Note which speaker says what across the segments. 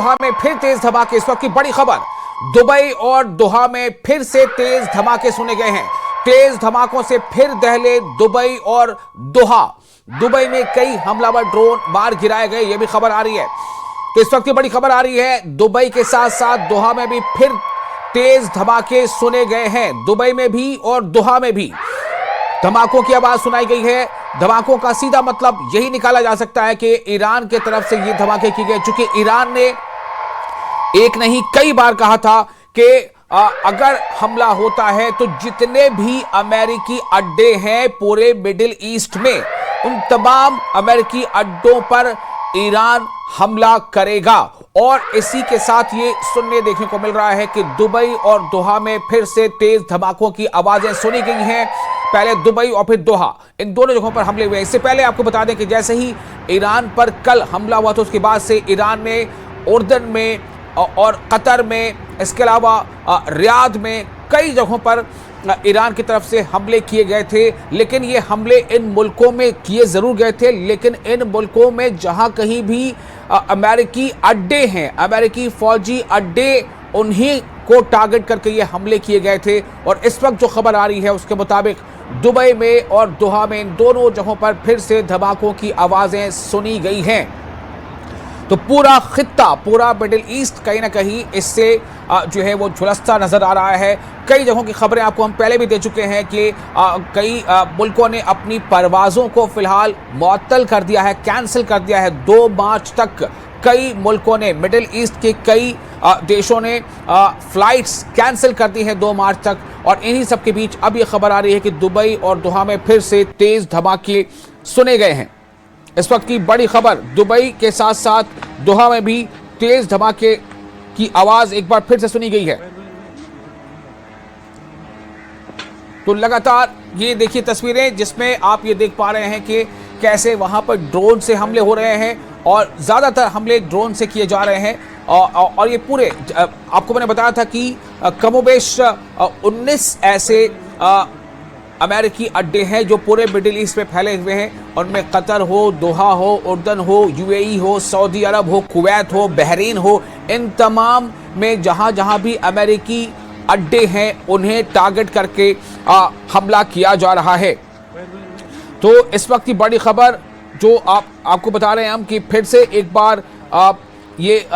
Speaker 1: दोहा में फिर तेज धमाके। इस वक्त की बड़ी खबर, दुबई और दोहा में फिर से तेज धमाके सुने गए हैं। तेज धमाकों से फिर दहले दुबई और दोहा। दुबई में कई हमलावर ड्रोन मार गिराए गए, यह भी खबर आ रही है। तो इस वक्त की बड़ी खबर आ रही है, दुबई के साथ साथ दोहा में भी फिर तेज धमाके सुने गए हैं। दुबई में भी और दोहा में भी धमाकों की आवाज सुनाई गई है। धमाकों का सीधा मतलब यही निकाला जा सकता है कि ईरान की तरफ से ये धमाके किए गए, चूंकि ईरान ने एक नहीं कई बार कहा था कि अगर हमला होता है तो जितने भी अमेरिकी अड्डे हैं पूरे मिडिल ईस्ट में, उन तमाम अमेरिकी अड्डों पर ईरान हमला करेगा। और इसी के साथ ये सुनने देखने को मिल रहा है कि दुबई और दोहा में फिर से तेज धमाकों की आवाजें सुनी गई हैं। पहले दुबई और फिर दोहा, इन दोनों जगहों पर हमले हुए। इससे पहले आपको बता दें कि जैसे ही ईरान पर कल हमला हुआ था, उसके बाद से ईरान ने उर्दन में और कतर में, इसके अलावा रियाद में कई जगहों पर ईरान की तरफ से हमले किए गए थे। लेकिन ये हमले इन मुल्कों में किए जरूर गए थे, लेकिन इन मुल्कों में जहां कहीं भी अमेरिकी अड्डे हैं, अमेरिकी फौजी अड्डे, उन्हीं को टारगेट करके ये हमले किए गए थे। और इस वक्त जो खबर आ रही है उसके मुताबिक दुबई में और दोहा में, इन दोनों जगहों पर फिर से धमाकों की आवाजें सुनी गई हैं। तो पूरा खित्ता, पूरा मिडिल ईस्ट कहीं ना कहीं इससे जो है वो झुलसता नजर आ रहा है। कई जगहों की खबरें आपको हम पहले भी दे चुके हैं कि कई मुल्कों ने अपनी परवाज़ों को फिलहाल मुअत्तल कर दिया है, कैंसिल कर दिया है। 2 मार्च तक कई मुल्कों ने, मिडिल ईस्ट के कई देशों ने फ्लाइट्स कैंसिल कर दी हैं 2 मार्च तक। और इन्हीं सब के बीच अब यह खबर आ रही है कि दुबई और दोहा में फिर से तेज धमाके सुने गए हैं। इस वक्त की बड़ी खबर, दुबई के साथ साथ दोहा में भी तेज धमाके की आवाज एक बार फिर से सुनी गई है। तो लगातार ये देखिए तस्वीरें जिसमें आप ये देख पा रहे हैं कि कैसे वहां पर ड्रोन से हमले हो रहे हैं और ज्यादातर हमले ड्रोन से किए जा रहे हैं। और ये पूरे, आपको मैंने बताया था कि कमोबेश 19 ऐसे अमेरिकी अड्डे हैं जो पूरे मिडिल ईस्ट में फैले हुए हैं। उनमें कतर हो, दोहा हो, उर्दन हो, यूएई हो, सऊदी अरब हो, कुवैत हो, बहरीन हो, इन तमाम में जहां जहां भी अमेरिकी अड्डे हैं उन्हें टारगेट करके हमला किया जा रहा है। तो इस वक्त की बड़ी खबर जो आपको बता रहे हैं हम कि फिर से एक बार ये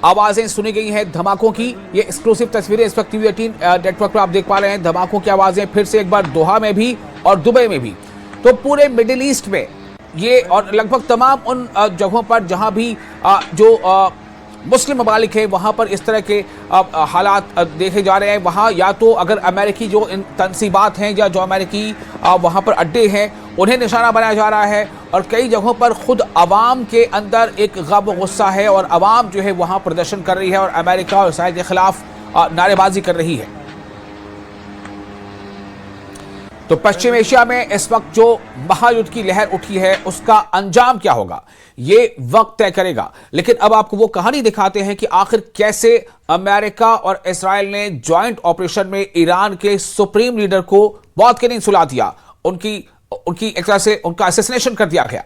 Speaker 1: आवाजें सुनी गई हैं धमाकों की। ये एक्सक्लूसिव तस्वीरें इस वक्त टीवी 18 नेटवर्क पर आप देख पा रहे हैं। धमाकों की आवाजें फिर से एक बार दोहा में भी और दुबई में भी। तो पूरे मिडिल ईस्ट में ये, और लगभग तमाम उन जगहों पर जहां भी जो मुस्लिम ममालिक है वहां पर इस तरह के हालात देखे जा रहे हैं। वहां या तो अगर अमेरिकी जो तनसीबात हैं या जो अमेरिकी वहां पर अड्डे हैं उन्हें निशाना बनाया जा रहा है। और कई जगहों पर खुद अवाम के अंदर एक गम गुस्सा है और अवाम जो है वहां प्रदर्शन कर रही है और अमेरिका और इसराइल के खिलाफ नारेबाजी कर रही है। तो पश्चिम एशिया में इस वक्त जो महायुद्ध की लहर उठी है उसका अंजाम क्या होगा ये वक्त तय करेगा। लेकिन अब आपको वो कहानी दिखाते हैं कि आखिर कैसे अमेरिका और इसराइल ने ज्वाइंट ऑपरेशन में ईरान के सुप्रीम लीडर को मौत की नींद सुला दिया, उनकी एक तरह से उनका असैसिनेशन कर दिया गया।